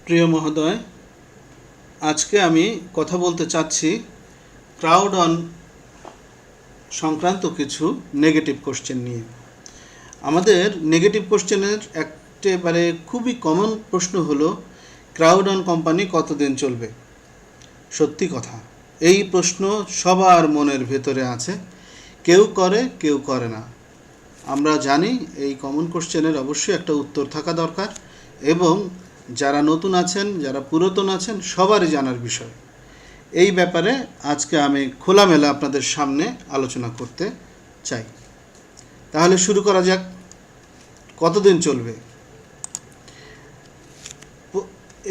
প্রিয় মহোদয়, আজকে আমি কথা বলতে চাচ্ছি ক্রাউড অন সংক্রান্ত কিছু নেগেটিভ কোশ্চেন নিয়ে। আমাদের নেগেটিভ কোশ্চেনের একেবারে খুবই কমন প্রশ্ন হলো, ক্রাউড অন কোম্পানি কতদিন চলবে? সত্যি কথা, এই প্রশ্ন সবার মনের ভেতরে আছে, কেউ করে কেউ করে না। আমরা জানি এই কমন কোশ্চেনের অবশ্যই একটা উত্তর থাকা দরকার, এবং যারা নতুন আছেন, যারা পুরাতন আছেন, সবারই জানার বিষয়। এই ব্যাপারে আজকে আমি খোলামেলা আপনাদের সামনে আলোচনা করতে চাই। তাহলে শুরু করা যাক। কতদিন চলবে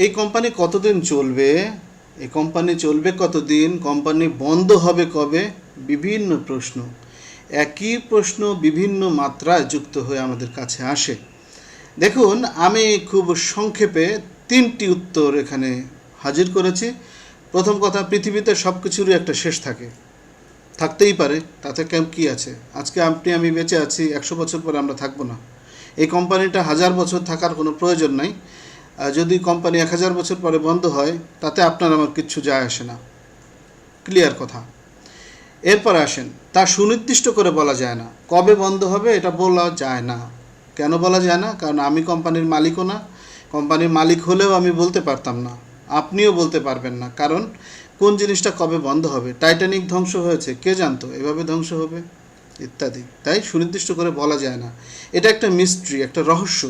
এই কোম্পানি? কতদিন চলবে এই কোম্পানি? চলবে কতদিন? কোম্পানি বন্ধ হবে কবে? বিভিন্ন প্রশ্ন, একই প্রশ্ন বিভিন্ন মাত্রায় যুক্ত হয়ে আমাদের কাছে আসে। দেখুন, আমি খুব সংক্ষেপে 3টি উত্তর এখানে হাজির করেছি। প্রথম কথা, পৃথিবীতে সব কিছুরই একটা শেষ থাকে, থাকতেই পারে, তাতে কী আছে? আজকে আমি বেঁচে আছি, 100 বছর পরে আমরা থাকবো না। এই কোম্পানিটা 1000 বছর থাকার কোনো প্রয়োজন নাই। যদি কোম্পানি 1000 বছর পরে বন্ধ হয়, তাতে আপনার আমার কিচ্ছু যায় আসে না। ক্লিয়ার কথা। এরপর আসেন, তা সুনির্দিষ্ট করে বলা যায় না। কবে বন্ধ হবে এটা বলা যায় না। কেন বলা যায় না? কারণ আমি কোম্পানির মালিকও না। কোম্পানির মালিক হলেও আমি বলতে পারতাম না, আপনিও বলতে পারবেন না। কারণ কোন জিনিসটা কবে বন্ধ হবে? টাইটানিক ধ্বংস হয়েছে, কে জানতো এভাবে ধ্বংস হবে? ইত্যাদি। তাই সুনির্দিষ্ট করে বলা যায় না। এটা একটা মিস্ট্রি, একটা রহস্য।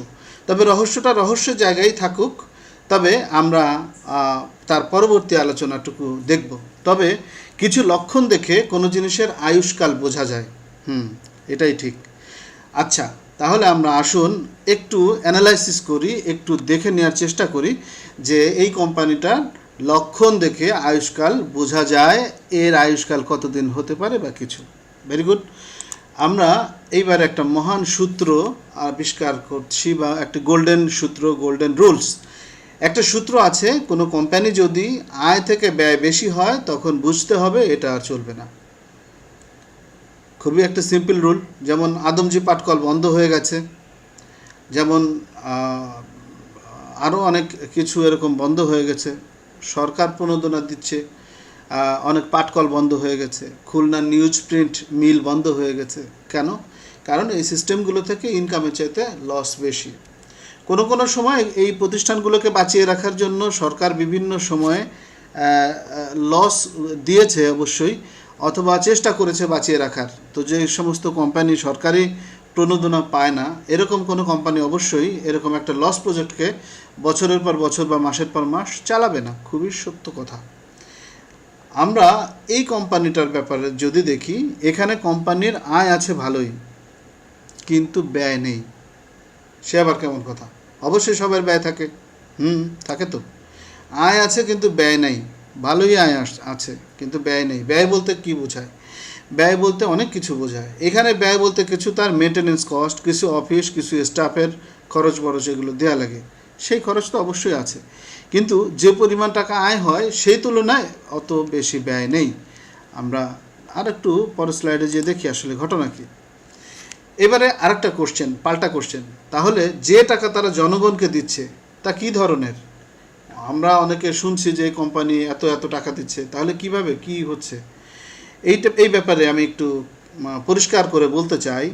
তবে রহস্যটা রহস্যের জায়গায় থাকুক, তবে আমরা তার পরবর্তী আলোচনাটুকু দেখব। তবে কিছু লক্ষণ দেখে কোনো জিনিসের আয়ুষ্কাল বোঝা যায়। এটাই ঠিক। আচ্ছা, তাহলে আমরা আসুন একটু অ্যানালাইসিস করি, একটু দেখে নেওয়ার চেষ্টা করি যে এই কোম্পানিটার লক্ষণ দেখে আয়ুষ্কাল বোঝা যায়, এর আয়ুষ্কাল কতদিন হতে পারে বা কিছু। Very good. আমরা এইবার একটা মহান সূত্র আবিষ্কার করছি, বা একটা গোল্ডেন সূত্র, গোল্ডেন রুলস। একটা সূত্র আছে, কোনো কোম্পানি যদি আয় থেকে ব্যয় বেশি হয় তখন বুঝতে হবে এটা আর চলবে না। খুবই একটা সিম্পল রুল। যেমন আদমজি পাটকল বন্ধ হয়ে গেছে, যেমন আরও অনেক কিছু এরকম বন্ধ হয়ে গেছে। সরকার প্রণোদনা দিচ্ছে, অনেক পাটকল বন্ধ হয়ে গেছে। খুলনার নিউজ প্রিন্ট মিল বন্ধ হয়ে গেছে। কেন? কারণ এই সিস্টেমগুলো থেকে ইনকামের চাইতে লস বেশি। কোনো কোনো সময় এই প্রতিষ্ঠানগুলোকে বাঁচিয়ে রাখার জন্য সরকার বিভিন্ন সময়ে লস দিয়েছে অবশ্যই, অথবা চেষ্টা করেছে বাঁচিয়ে রাখার। তো যে সমস্ত কোম্পানি সরকারি প্রণোদনা পায় না, এরকম কোনো কোম্পানি অবশ্যই এরকম একটা লস প্রজেক্টকে বছরের পর বছর বা মাসের পর মাস চালাবে না। খুবই সত্য কথা। আমরা এই কোম্পানিটার ব্যাপারে যদি দেখি, এখানে কোম্পানির আয় আছে ভালোই, কিন্তু ব্যয় নেই। সে আবার কেমন কথা? অবশ্যই সবার ব্যয় থাকে। থাকে তো। আয় আছে কিন্তু ব্যয় নেই। ভালোই আয় আছে কিন্তু ব্যয় নেই। ব্যয় বলতে কি বোঝায়? ব্যয় বলতে অনেক কিছু বোঝায়। এখানে ব্যয় বলতে কিছু তার মেনটেনেন্স কস্ট, কিছু অফিস, কিছু স্টাফের খরচ বরচ এগুলো দেওয়া লাগে, সেই খরচ তো অবশ্যই আছে। কিন্তু যে পরিমাণ টাকা আয় হয় সেই তুলনায় অত বেশি ব্যয় নেই। আমরা আর একটু পরের স্লাইডে যেয়ে দেখি আসলে ঘটনা কী। এবারে আরেকটা কোশ্চেন, পাল্টা কোশ্চেন। তাহলে যে টাকা তারা জনগণকে দিচ্ছে তা কী ধরনের? আমরা অনেকে শুনছি যে কোম্পানি এত এত টাকা দিচ্ছে, তাহলে কিভাবে কি হচ্ছে? এই ব্যাপারে আমি একটু পরিষ্কার করে বলতে চাই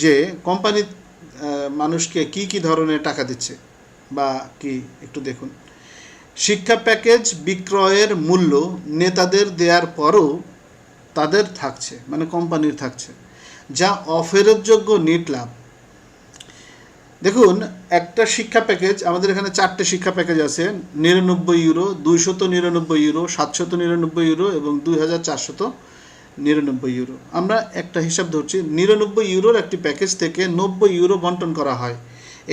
যে কোম্পানি মানুষকে কি কি ধরনের টাকা দিচ্ছে বা কি, একটু দেখুন। শিক্ষা প্যাকেজ বিক্রয়ের মূল্য নেতাদের দেওয়ার পরও তাদের থাকছে, মানে কোম্পানির থাকছে, যা অফেরতযোগ্য নেট লাভ। দেখুন, একটা শিক্ষা প্যাকেজ, আমাদের এখানে 4টে শিক্ষা প্যাকেজ আছে: 99 ইউরো, 299 ইউরো, 799 ইউরো এবং 2499 ইউরো। আমরা একটা হিসাব ধরছি, 99 ইউরোর একটি প্যাকেজ থেকে 90 ইউরো বন্টন করা হয়।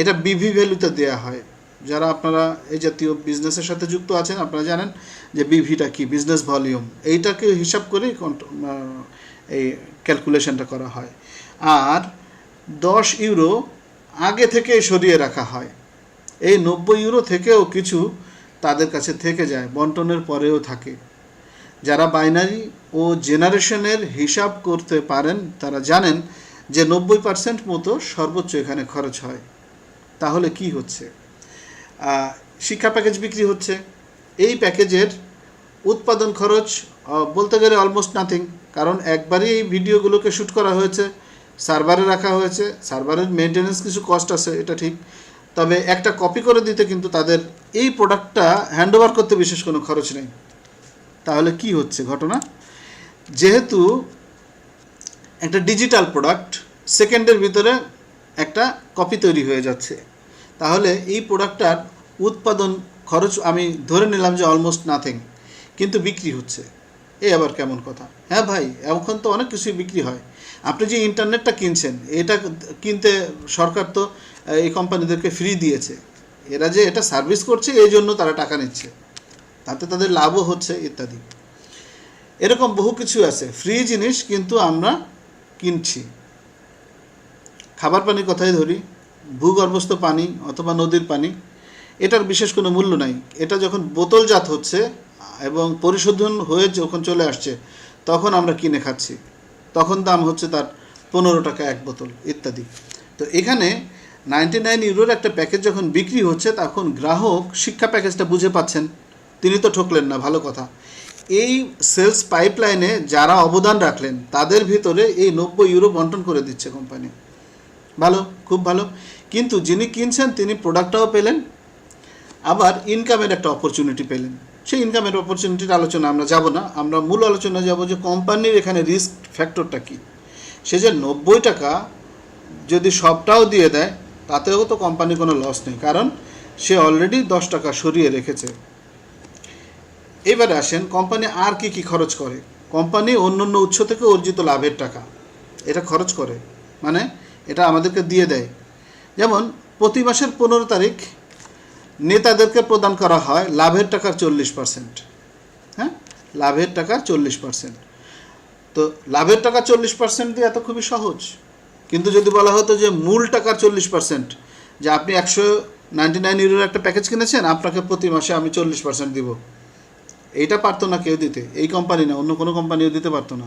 এটা বিভি ভ্যালুতে দেওয়া হয়। যারা আপনারা এই জাতীয় বিজনেসের সাথে যুক্ত আছেন, আপনারা জানেন যে বিভিটা কি, বিজনেস ভলিউম। এইটাকে হিসাব করেই এই ক্যালকুলেশনটা করা হয়। আর 10 ইউরো আগে থেকে সরিয়ে রাখা হয়। এই 90 ইউরো থেকেও কিছু তাদের কাছে থেকে যায়, বন্টনের পরেও থাকে। যারা বাইনারি ও জেনারেশনের হিসাব করতে পারেন তারা জানেন যে 90% মতো সর্বোচ্চ এখানে খরচ হয়। তাহলে কি হচ্ছে? শিক্ষা প্যাকেজ বিক্রি হচ্ছে। এই প্যাকেজের উৎপাদন খরচ বলতে গেলে অলমোস্ট নাথিং, কারণ একবারই এই ভিডিওগুলোকে শ্যুট করা হয়েছে, সার্ভারে রাখা হয়েছে, সার্ভারের মেনটেন্যান্স কিছু কস্ট আছে, এটা ঠিক। তবে একটা কপি করে দিতে কিন্তু তাদের এই প্রোডাক্টটা হ্যান্ডওভার করতে বিশেষ কোনো খরচ নেই। তাহলে কি হচ্ছে ঘটনা, যেহেতু একটা ডিজিটাল প্রোডাক্ট, সেকেন্ডের ভিতরে একটা কপি তৈরি হয়ে যাচ্ছে, তাহলে এই প্রোডাক্টটার উৎপাদন খরচ আমি ধরে নিলাম যে অলমোস্ট নাথিং, কিন্তু বিক্রি হচ্ছে। এই আবার কেমন কথা? হ্যাঁ ভাই, এখন তো অনেক কিছুই বিক্রি হয়। আপনি যে ইন্টারনেটটা কিনছেন, এটা কিনতে সরকার তো এই কোম্পানিদেরকে ফ্রি দিয়েছে, এরা যে এটা সার্ভিস করছে এই জন্য তারা টাকা নিচ্ছে, তাতে তাদের লাভও হচ্ছে ইত্যাদি। এরকম বহু কিছু আছে, ফ্রি জিনিস কিন্তু আমরা কিনছি। খাবার পানির কথাই ধরি, ভূগর্ভস্থ পানি অথবা নদীর পানি, এটার বিশেষ কোনো মূল্য নাই। এটা যখন বোতলজাত হচ্ছে এবং পরিশোধন হয়ে যখন চলে আসছে, তখন আমরা কিনে খাচ্ছি, তখন দাম হচ্ছে তার 15 টাকা এক বোতল ইত্যাদি। তো এখানে 99 ইউরোর একটা প্যাকেজ যখন বিক্রি হচ্ছে, তখন গ্রাহক শিক্ষা প্যাকেজটা বুঝে পাচ্ছেন, তিনি তো ঠকলেন না, ভালো কথা। এই সেলস পাইপলাইনে যারা অবদান রাখলেন তাদের ভিতরে এই 90 ইউরো বন্টন করে দিচ্ছে কোম্পানি, ভালো, খুব ভালো। কিন্তু যিনি কিনছেন তিনি প্রোডাক্টটাও পেলেন, আবার ইনকামের একটা অপরচুনিটি পেলেন। সেই ইনকামের অপরচুনিটির আলোচনা আমরা যাব না, আমরা মূল আলোচনা যাব যে কোম্পানির এখানে রিস্ক ফ্যাক্টরটা কী। সে যে 90 টাকা যদি সবটাও দিয়ে দেয়, তাতেও তো কোম্পানির কোনো লস নেই, কারণ সে অলরেডি 10 টাকা সরিয়ে রেখেছে। এবারে আসেন, কোম্পানি আর কি কি খরচ করে। কোম্পানি অন্য অন্য উৎস থেকে অর্জিত লাভের টাকা এটা খরচ করে, মানে এটা আমাদেরকে দিয়ে দেয়। যেমন প্রতি মাসের 15 তারিখ নেতাদেরকে প্রদান করা হয় লাভের টাকার 40%। হ্যাঁ, লাভের টাকার 40%। তো লাভের টাকা 40% দিয়ে এত খুবই সহজ, কিন্তু যদি বলা হতো যে মূল টাকার 40%, যে আপনি 199 ইউরোর একটা প্যাকেজ কিনেছেন, আপনাকে প্রতি মাসে আমি 40% দিব, এইটা পারতো না কেউ দিতে, এই কোম্পানি না, অন্য কোনো কোম্পানিও দিতে পারতো না।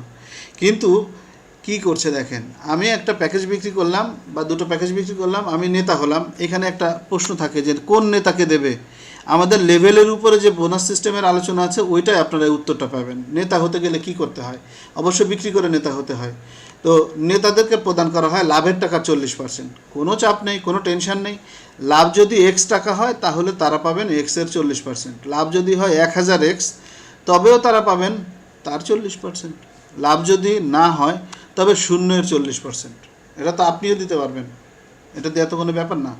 কিন্তু কি করছে দেখেন, আমি একটা প্যাকেজ বিক্রি করলাম বা দুটো প্যাকেজ বিক্রি করলাম, আমি নেতা হলাম, এখানে একটা প্রশ্ন থাকে যে কোন নেতাকে দেবে। আমাদের লেভেলের উপরে যে বোনাস সিস্টেমের আলোচনা আছে, ওইটাই আপনারা উত্তরটা পাবেন। নেতা হতে গেলে কি করতে হয়, অবশ্যই বিক্রি করে নেতা হতে হয়। তো নেতাদেরকে প্রদান করা হয় লাভের টাকা 40%। কোনো চাপ নেই, কোনো টেনশন নেই। লাভ যদি এক্স টাকা হয়, তাহলে তারা পাবেন এক্সের 40%। লাভ যদি হয় 1000 এক্স, তবেও তারা পাবেন তার 40%। লাভ যদি না হয়, তবে শূন্যের 40%। এটা তো আপনিও দিতে পারবেন, এটা দেওয়া তো কোনো ব্যাপার না।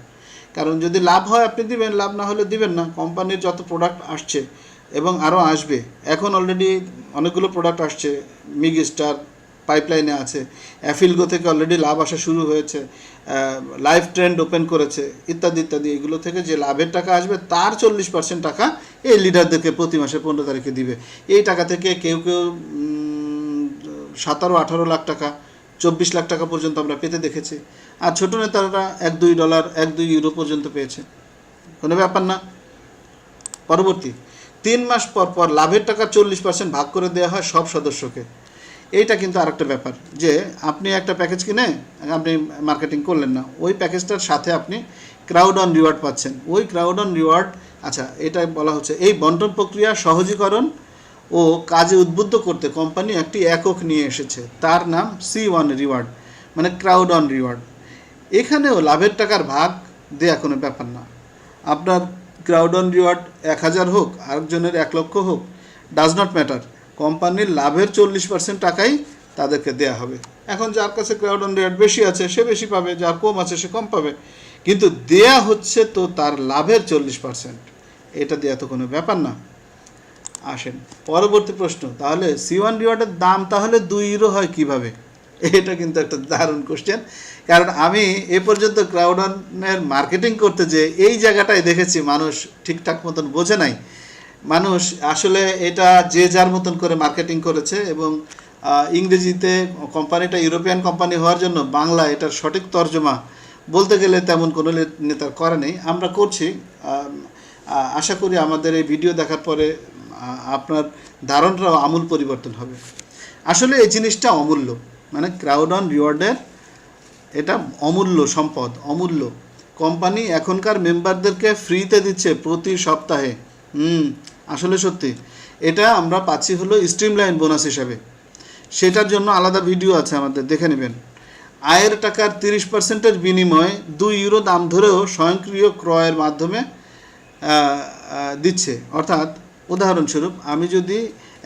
কারণ যদি লাভ হয় আপনি দিবেন, লাভ না হলে দিবেন না। কোম্পানির যত প্রোডাক্ট আসছে এবং আরও আসবে, এখন অলরেডি অনেকগুলো প্রোডাক্ট আসছে, মিগ স্টার পাইপলাইনে আছে, অ্যাফিলগো থেকে অলরেডি লাভ আসা শুরু হয়েছে, লাইফ ট্রেন্ড ওপেন করেছে, ইত্যাদি ইত্যাদি। এগুলো থেকে যে লাভের টাকা আসবে, তার 40% টাকা এই লিডারদেরকে প্রতি মাসে 15 তারিখে দিবে। এই টাকা থেকে কেউ কেউ 17-18 লাখ টাকা, 24 লাখ টাকা পর্যন্ত আমরা পেতে দেখেছি। আর ছোটো নেতারা $1-2, $1-2 পর্যন্ত পেয়েছে, কোনো ব্যাপার না। পরবর্তী 3 মাস পর পর লাভের টাকা 40% ভাগ করে দেওয়া হয় সব সদস্যকে। এইটা কিন্তু আরেকটা ব্যাপার, যে আপনি একটা প্যাকেজ কিনে আপনি মার্কেটিং করলেন না, ওই প্যাকেজটার সাথে আপনি ক্রাউড অন রিওয়ার্ড পাচ্ছেন। ওই ক্রাউড অন রিওয়ার্ড, আচ্ছা, এটা বলা হচ্ছে এই বন্টন প্রক্রিয়া সহজীকরণ ও কাজে উদ্বুদ্ধ করতে কোম্পানি একটি একক নিয়ে এসেছে, তার নাম C1 রিওয়ার্ড, মানে ক্রাউড অন রিওয়ার্ড। এখানেও লাভের টাকার ভাগ দেয়া কোনো ব্যাপার না। আপনার ক্রাউড অন রিওয়ার্ড 1000 হোক, আরেকজনের 1 লক্ষ হোক, ডাজ নট ম্যাটার, কোম্পানির লাভের 40% টাকাই তাদেরকে দেয়া হবে। এখন যার কাছে ক্রাউড অন রিওয়ার্ড বেশি আছে সে বেশি পাবে, যার কম আছে সে কম পাবে, কিন্তু দেয়া হচ্ছে তো তার লাভের 40%। এটা দেয়া তো কোনো ব্যাপার না। আসেন পরবর্তী প্রশ্ন, তাহলে C1 রিওয়ার্ডের দাম তাহলে 2 ইউরো হয় কিভাবে? এটা কিন্তু একটা দারুণ কোশ্চেন, কারণ আমি এ পর্যন্ত ক্রাউড অনের মার্কেটিং করতে যে এই জায়গাটায় দেখেছি মানুষ ঠিকঠাক মতন বোঝে নাই। মানুষ আসলে এটা যে যার মতন করে মার্কেটিং করেছে, এবং ইংরেজিতে কোম্পানিটা ইউরোপিয়ান কোম্পানি হওয়ার জন্য বাংলা এটার সঠিক তর্জমা বলতে গেলে তেমন কোনো নেতার করে নেই, আমরা করছি। আশা করি আমাদের এই ভিডিও দেখার পরে আপনার ধারণাটাও আমূল পরিবর্তন হবে। আসলে এই জিনিসটা অমূল্য, মানে ক্রাউড অন রিওয়ার্ডের এটা অমূল্য সম্পদ, অমূল্য। কোম্পানি এখনকার মেম্বারদেরকে ফ্রিতে দিচ্ছে প্রতি সপ্তাহে। আসলে সত্যি এটা আমরা পাচ্ছি হলো স্ট্রিমলাইন বোনাস হিসাবে। সেটার জন্য আলাদা ভিডিও আছে আমাদের, দেখে নেবেন। আয়ের টাকার 30%-এর বিনিময়ে 2 ইউরো দাম ধরেও স্বয়ংক্রিয় ক্রয়ের মাধ্যমে দিচ্ছে। অর্থাৎ উদাহরণস্বরূপ আমি যদি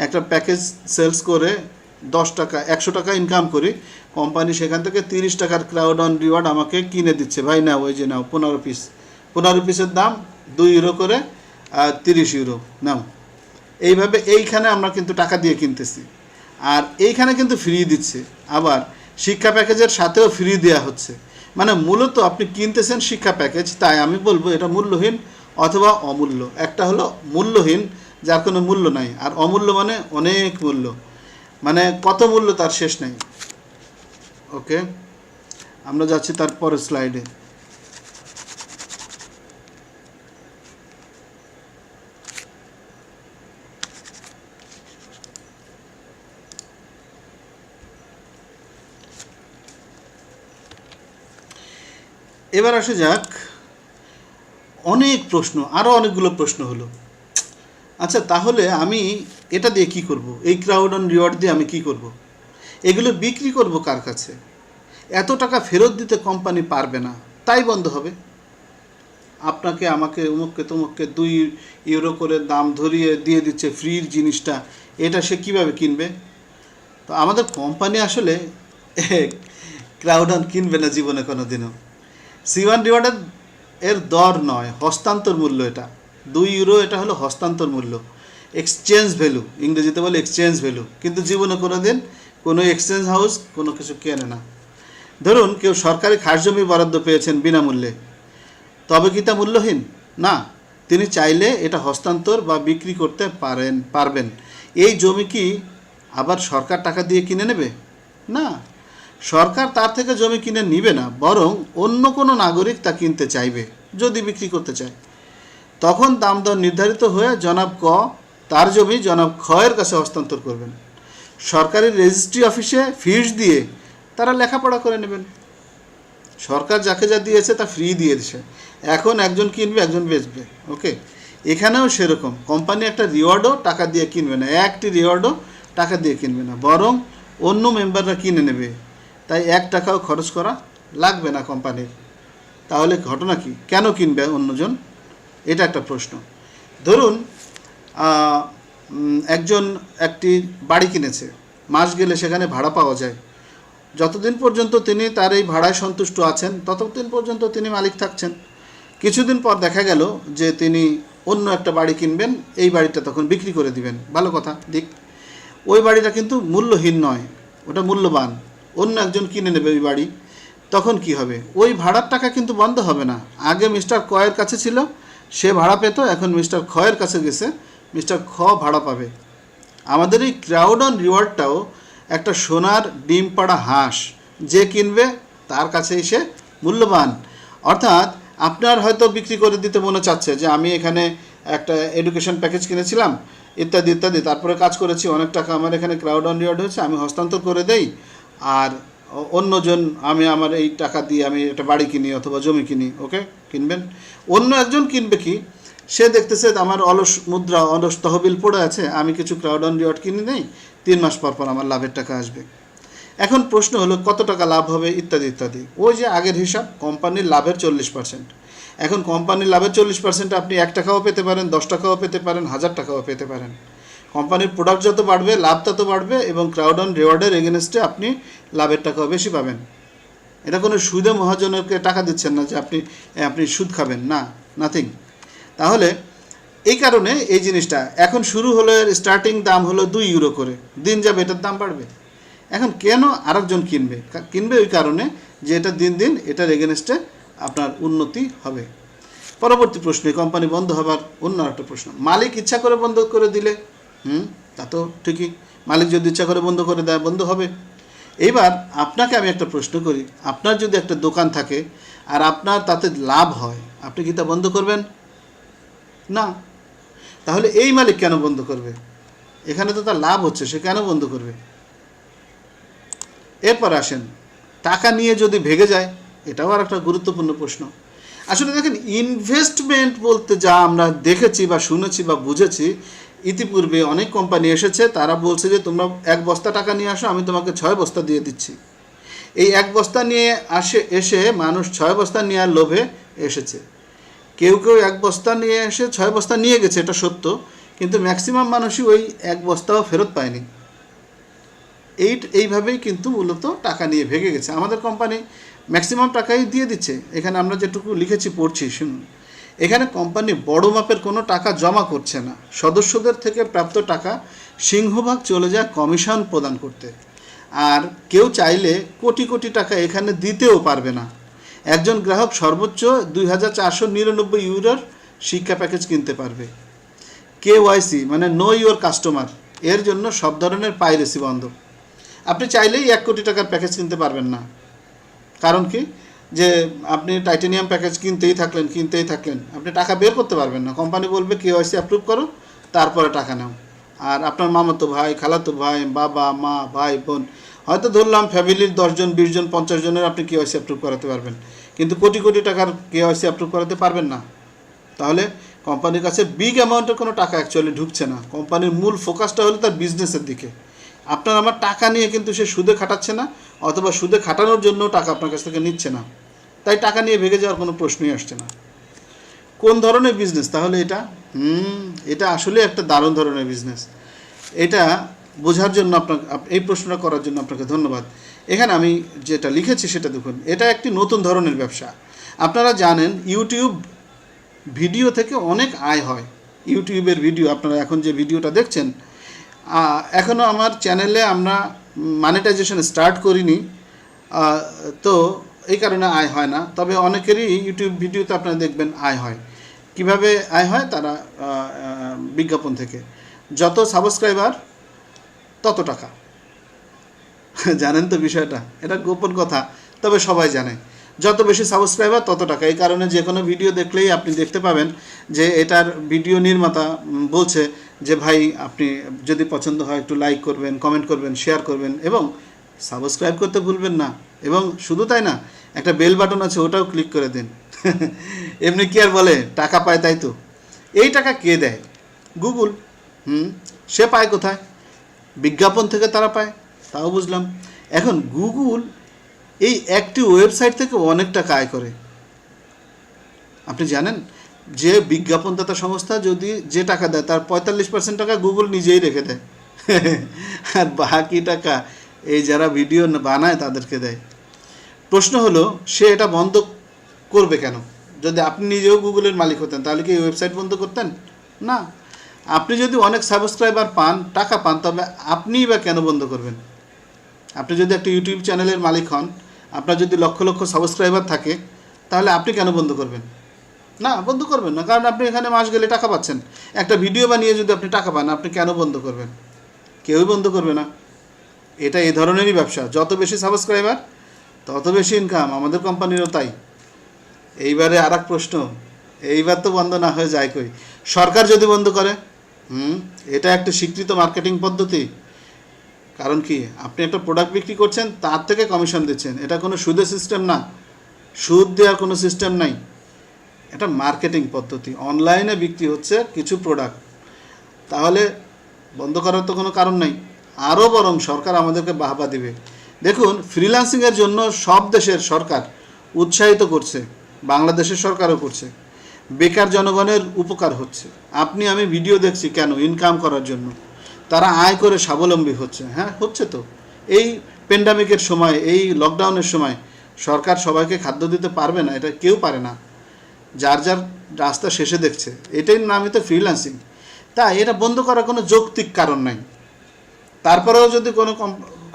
একটা প্যাকেজ সেলস করে 10 টাকা 100 টাকা ইনকাম করি, কোম্পানি সেখান থেকে 30 টাকার ক্রাউড অন রিওয়ার্ড আমাকে কিনে দিচ্ছে। ভাই নাও, ওই যে নাও 15 পিস, 15 পিসের দাম 2 ইউরো করে, 30 ইউরো নাও। এইভাবে এইখানে আমরা কিন্তু টাকা দিয়ে কিনতেছি, আর এইখানে কিন্তু ফ্রি দিচ্ছে। আবার শিক্ষা প্যাকেজের সাথেও ফ্রি দেওয়া হচ্ছে। মানে মূলত আপনি কিনতেছেন শিক্ষা প্যাকেজ, তাই আমি বলবো এটা মূল্যহীন অথবা অমূল্য। একটা হলো মূল্যহীন, যার কোনো মূল্য নাই, আর অমূল্য মানে অনেক মূল্য, মানে কত মূল্য তার শেষ নেই। ওকে, আমরা যাচ্ছি তার পরের স্লাইডে। এবার আসে যাক, অনেক প্রশ্ন, আরও অনেকগুলো প্রশ্ন হলো। আচ্ছা, তাহলে আমি এটা দিয়ে কি করব? এই ক্রাউড অন রিওয়ার্ড দিয়ে আমি কি করব? এগুলো বিক্রি করব কার কাছে? এত টাকা ফেরত দিতে কোম্পানি পারবে না, তাই বন্ধ হবে। আপনাকে আমাকে অমুককে তমুককে 2 ইউরো করে দাম ধরিয়ে দিয়ে দিচ্ছে ফ্রির জিনিসটা, এটা সে কীভাবে কিনবে? তো আমাদের কোম্পানি আসলে ক্রাউড অন কিনবে না জীবনে কোনো দিনও। C1 রিওয়ার্ডের এর দর নয়, হস্তান্তর মূল্য। এটা 2 ইউরো, এটা হলো হস্তান্তর মূল্য, এক্সচেঞ্জ ভ্যালু, ইংরেজিতে বলে এক্সচেঞ্জ ভ্যালু। কিন্তু জীবনে কোনো দিন কোনো এক্সচেঞ্জ হাউস কোনো কিছু কেনে না। ধরুন কেউ সরকারি খাস জমি বরাদ্দ পেয়েছেন বিনামূল্যে, তবে কি তা মূল্যহীন? না, তিনি চাইলে এটা হস্তান্তর বা বিক্রি করতে পারবেন। এই জমি কি আবার সরকার টাকা দিয়ে কিনে নেবে? না, সরকার তার থেকে জমি কিনে নিবে না, বরং অন্য কোনো নাগরিক তা কিনতে চাইবে যদি বিক্রি করতে চায়। তখন দাম দর নির্ধারিত হয়ে জনাব ক তার জমি জনাব খয়ের কাছে হস্তান্তর করবেন। সরকারি রেজিস্ট্রি অফিসে ফিস দিয়ে তারা লেখাপড়া করে নেবেন। সরকার যাকে যা দিয়েছে তা ফ্রি দিয়ে দিছে, এখন একজন কিনবে একজন বেচবে। ওকে, এখানেও সেরকম, কোম্পানি একটা রিওয়ার্ডও টাকা দিয়ে কিনবে না, একটি রিওয়ার্ডও টাকা দিয়ে কিনবে না, বরং অন্য মেম্বাররা কিনে নেবে। তাই 1 টাকাও খরচ করা লাগবে না কোম্পানির। তাহলে ঘটনা কি? কেন কিনবে অন্যজন? এটা একটা প্রশ্ন। ধরুন একজন একটি বাড়ি কিনেছে, মাস গেলে সেখানে ভাড়া পাওয়া যায়। যতদিন পর্যন্ত তিনি তার এই ভাড়ায় সন্তুষ্ট আছেন ততদিন পর্যন্ত তিনি মালিক থাকছেন। কিছুদিন পর দেখা গেল যে তিনি অন্য একটা বাড়ি কিনবেন, এই বাড়িটা তখন বিক্রি করে দিবেন। ভালো কথা, দিক। ওই বাড়িটা কিন্তু মূল্যহীন নয়, ওটা মূল্যবান। অন্য একজন কিনে নেবে ওই বাড়ি, তখন কি হবে? ওই ভাড়ার টাকা কিন্তু বন্ধ হবে না। আগে মিস্টার কয়ের কাছে ছিল, সে ভাড়া পেত, এখন মিস্টার খয়ের কাছে গেছে, মিস্টার খ ভাড়া পাবে। আমাদের এই ক্রাউড অন রিওয়ার্ডটাও একটা সোনার ডিম পাড়া হাঁস, যে কিনবে তার কাছে এসে মূল্যবান। অর্থাৎ আপনার হয়তো বিক্রি করে দিতে মনে চাচ্ছে যে আমি এখানে একটা এডুকেশন প্যাকেজ কিনেছিলাম ইত্যাদি ইত্যাদি, তারপরে কাজ করেছি, অনেক টাকা আমার এখানে ক্রাউড অন রিওয়ার্ড হয়েছে, আমি হস্তান্তর করে দেই, আর অন্যজন আমি আমার এই টাকা দিয়ে আমি একটা বাড়ি কিনি অথবা জমি কিনি। ওকে, কিনবেন। অন্য একজন কিনবে কি, সে দেখতেছে আমার অলস মুদ্রা, অলস তহবিল পড়ে আছে, আমি কিছু ক্রাউড অন রিওয়ার্ড কিনে নেই, 3 মাস পর পর আমার লাভের টাকা আসবে। এখন প্রশ্ন হলো কত টাকা লাভ হবে ইত্যাদি ইত্যাদি। ওই যে আগের হিসাব, কোম্পানির লাভের 40%। এখন কোম্পানির লাভের 40% আপনি 1 টাকাও পেতে পারেন, 10 টাকাও পেতে পারেন, 1000 টাকাও পেতে পারেন। কোম্পানির প্রোডাক্ট যত বাড়বে লাভ তত বাড়বে, এবং ক্রাউড অন রিওয়ার্ডের এগেনস্টে আপনি লাভের টাকাও বেশি পাবেন। এটা কোনো সুদে মহাজনকে টাকা দিচ্ছেন না যে আপনি সুদ খাবেন, না, নাথিং। তাহলে এই কারণে এই জিনিসটা এখন শুরু হলো, স্টার্টিং দাম হলো 2 ইউরো করে, দিন যাবে এটার দাম বাড়বে। এখন কেন আরেকজন কিনবে? ওই কারণে যে এটা দিন দিন এটার এগেনস্টে আপনার উন্নতি হবে। পরবর্তী প্রশ্ন, কোম্পানি বন্ধ হবার অন্য একটা প্রশ্ন, মালিক ইচ্ছা করে বন্ধ করে দিলে? তা তো ঠিকই, মালিক যদি ইচ্ছা করে বন্ধ করে দেয়, বন্ধ হবে। এইবার আপনাকে আমি একটা প্রশ্ন করি, আপনার যদি একটা দোকান থাকে আর আপনার তাতে লাভ হয়, আপনি কি তা বন্ধ করবেন? না। তাহলে এই মালিক কেন বন্ধ করবে? এখানে তো তার লাভ হচ্ছে, সে কেন বন্ধ করবে? এরপর আসেন, টাকা নিয়ে যদি ভেগে যায়, এটাও আর একটা গুরুত্বপূর্ণ প্রশ্ন। আসলে দেখেন, ইনভেস্টমেন্ট বলতে যা আমরা দেখেছি বা শুনেছি বা বুঝেছি, ইতিপূর্বে অনেক কোম্পানি এসেছে, তারা বলছে যে তোমরা 1 বস্তা টাকা নিয়ে আসো, আমি তোমাকে 6 বস্তা দিয়ে দিচ্ছি। এই 1 বস্তা নিয়ে এসে মানুষ 6 বস্তা নেওয়ার লোভে এসেছে। কেউ কেউ 1 বস্তা নিয়ে এসে 6 বস্তা নিয়ে গেছে, এটা সত্য, কিন্তু ম্যাক্সিমাম মানুষই ওই 1 বস্তাও ফেরত পায়নি। এইভাবেই কিন্তু মূলত টাকা নিয়ে ভেগে গেছে। আমাদের কোম্পানি ম্যাক্সিমাম টাকাই দিয়ে দিচ্ছে। এখানে আমরা যেটুকু লিখেছি পড়ছি, শুনুন। এখানে কোম্পানি বড় মাপের কোনো টাকা জমা করছে না, সদস্যদের থেকে প্রাপ্ত টাকা সিংহভাগ চলে যায় কমিশন প্রদান করতে। আর কেউ চাইলে কোটি কোটি টাকা এখানে দিতেও পারবে না। একজন গ্রাহক সর্বোচ্চ 2,499 ইউরোর শিক্ষা প্যাকেজ কিনতে পারবে। KYC মানে নো ইউর কাস্টমার, এর জন্য সব ধরনের পাইরেসি বন্ধ। আপনি চাইলেই 1 কোটি টাকার প্যাকেজ কিনতে পারবেন না। কারণ কি, যে আপনি টাইটেনিয়াম প্যাকেজ কিনতেই থাকলেন, আপনি টাকা বের করতে পারবেন না। কোম্পানি বলবে KYC অ্যাপ্রুভ করো, তারপরে টাকা নাও। আর আপনার মামাতো ভাই, খালাতো ভাই, বাবা মা, ভাই বোন, হয়তো ধরলাম ফ্যামিলির 10 জন, 20 জন, 50 জনের আপনি KYC অ্যাপ্রুভ করাতে পারবেন, কিন্তু কোটি কোটি টাকার KYC অ্যাপ্রুভ করাতে পারবেন না। তাহলে কোম্পানির কাছে বিগ অ্যামাউন্টের কোনো টাকা অ্যাকচুয়ালি ঢুকছে না। কোম্পানির মূল ফোকাসটা হলো তার বিজনেসের দিকে। আপনার আমার টাকা নিয়ে কিন্তু সে সুদে খাটাচ্ছে না, অথবা সুদে খাটানোর জন্য টাকা আপনার কাছ থেকে নিচ্ছে না। তাই টাকা নিয়ে ভেগে যাওয়ার কোনো প্রশ্নই আসছে না। কোন ধরনের বিজনেস তাহলে এটা? এটা আসলে একটা দারুণ ধরনের বিজনেস। এটা বোঝার জন্য এই প্রশ্নটা করার জন্য আপনাকে ধন্যবাদ। এখানে আমি যেটা লিখেছি সেটা দেখুন। এটা একটি নতুন ধরনের ব্যবসা। আপনারা জানেন ইউটিউব ভিডিও থেকে অনেক আয় হয়। ইউটিউবের ভিডিও, আপনারা এখন যে ভিডিওটা দেখছেন, এখনও আমার চ্যানেলে আমরা মনিটাইজেশন স্টার্ট করিনি, তো এই কারণে আয় হয় না। তবে অনেকেরই ইউটিউব ভিডিওতে আপনারা দেখবেন আয় হয়। কিভাবে আয় হয়? তারা বিজ্ঞাপন থেকে। যত সাবস্ক্রাইবার তত টাকা। জানেন তো বিষয়টা? এটা গোপন কথা, তবে সবাই জানে। যত বেশি সাবস্ক্রাইবার তত টাকা। এই কারণে যে কোনো ভিডিও দেখলেই আপনি দেখতে পাবেন যে এটার ভিডিও নির্মাতা বলছে যে ভাই, আপনি যদি পছন্দ হয় একটু লাইক করবেন, কমেন্ট করবেন, শেয়ার করবেন এবং সাবস্ক্রাইব করতে ভুলবেন না। এবং শুধু তাই না, একটা বেল বাটন আছে, ওটাও ক্লিক করে দিন। এমনি কি আর বলে টাকা পায়, তাই তো? এই টাকা কে দেয়? গুগল। সে পায় কোথায়? বিজ্ঞাপন থেকে তারা পায়, তাও বুঝলাম। এখন গুগল এই একটি ওয়েবসাইট থেকে অনেক টাকা আয় করে। আপনি জানেন যে বিজ্ঞাপনদাতা সংস্থা যদি যে টাকা দেয়, তার 45% টাকা গুগল নিজেই রেখে দেয়। আর বাকি টাকা এই যারা ভিডিও বানায় তাদেরকে দেয়। প্রশ্ন হলো, সে এটা বন্ধ করবে কেন? যদি আপনি নিজেও গুগলের মালিক হতেন, তাহলে কি এই ওয়েবসাইট বন্ধ করতেন? না। আপনি যদি অনেক সাবস্ক্রাইবার পান, টাকা পান, তবে আপনিই বা কেন বন্ধ করবেন? আপনি যদি একটা ইউটিউব চ্যানেলের মালিক হন, আপনার যদি লক্ষ লক্ষ সাবস্ক্রাইবার থাকে, তাহলে আপনি কেন বন্ধ করবেন? না, বন্ধ করবেন না, কারণ আপনি এখানে মাস গেলে টাকা পাচ্ছেন। একটা ভিডিও বানিয়ে যদি আপনি টাকা পান, আপনি কেন বন্ধ করবেন? কেউই বন্ধ করবে না। এটা এই ধরনেরই ব্যবসা। যত বেশি সাবস্ক্রাইবার তত বেশি ইনকাম। আমাদের কোম্পানিরও তাই। এইবারে আর এক প্রশ্ন, এইবার তো বন্ধ না হয়ে যায় কই? সরকার যদি বন্ধ করে, এটা একটা স্বীকৃত মার্কেটিং পদ্ধতি। কারণ কি, আপনি একটা প্রোডাক্ট বিক্রি করছেন, তার থেকে কমিশন দিচ্ছেন। এটা কোনো সুদের সিস্টেম না, সুদ দেওয়ার কোনো সিস্টেম নাই। এটা মার্কেটিং পদ্ধতি। অনলাইনে বিক্রি হচ্ছে কিছু প্রোডাক্ট, তাহলে বন্ধ করার তো কোনো কারণ নেই। আরও বরং সরকার আমাদেরকে বাহবা দিবে। দেখুন, ফ্রিল্যান্সিংয়ের জন্য সব দেশের সরকার উৎসাহিত করছে, বাংলাদেশের সরকারও করছে। বেকার জনগণের উপকার হচ্ছে। আপনি আমি ভিডিও দেখছি কেন? ইনকাম করার জন্য। তারা আয় করে স্বাবলম্বী হচ্ছে। হ্যাঁ, হচ্ছে তো। এই প্যান্ডামিকের সময়, এই লকডাউনের সময় সরকার সবাইকে খাদ্য দিতে পারবে না, এটা কেউ পারে না। যার যার রাস্তা শেষে দেখছে। এটাই নামই তো ফ্রিল্যান্সিং। তাই এটা বন্ধ করার কোনো যৌক্তিক কারণ নাই। তারপরেও যদি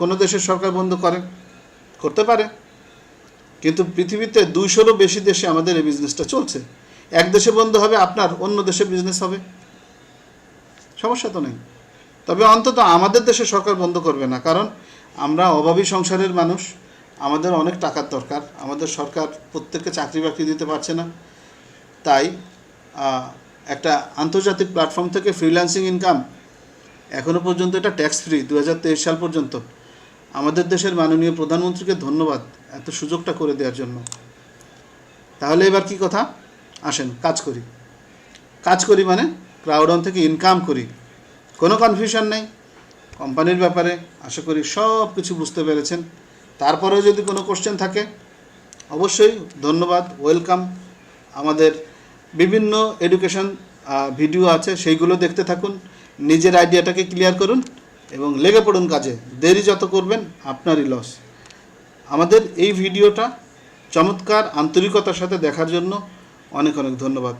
কোনো দেশের সরকার বন্ধ করতে পারে, কিন্তু পৃথিবীতে 200-রও বেশি দেশে আমাদের এই বিজনেসটা চলছে। এক দেশে বন্ধ হবে, আপনার অন্য দেশে বিজনেস হবে, সমস্যা তো নেই। তবে অন্তত আমাদের দেশে সরকার বন্ধ করবে না, কারণ আমরা অভাবী সংসারের মানুষ, আমাদের অনেক টাকার দরকার। আমাদের সরকার প্রত্যেককে চাকরি বাকরি দিতে পারছে না। তাই একটা আন্তর্জাতিক প্ল্যাটফর্ম থেকে ফ্রিল্যান্সিং ইনকাম, এখনও পর্যন্ত এটা ট্যাক্স ফ্রি 2023 সাল পর্যন্ত। আমাদের দেশের মাননীয় প্রধানমন্ত্রীকে ধন্যবাদ এত সুযোগটা করে দেওয়ার জন্য। তাহলে এবার কি কথা, আসেন কাজ করি। কাজ করি মানে ক্রাউডন থেকে ইনকাম করি। কোনো কনফিউশন নেই কোম্পানির ব্যাপারে। আশা করি সব কিছু বুঝতে পেরেছেন। তারপরেও যদি কোনো কোশ্চেন থাকে অবশ্যই ধন্যবাদ, ওয়েলকাম। আমাদের বিভিন্ন এডুকেশন ভিডিও আছে, সেইগুলো দেখতে থাকুন। নিজের আইডিয়াটাকে ক্লিয়ার করুন এবং লেগে পড়ুন কাজে। দেরি যত করবেন আপনারই লস। আমাদের এই ভিডিওটা চমৎকার আন্তরিকতার সাথে দেখার জন্য অনেক অনেক ধন্যবাদ।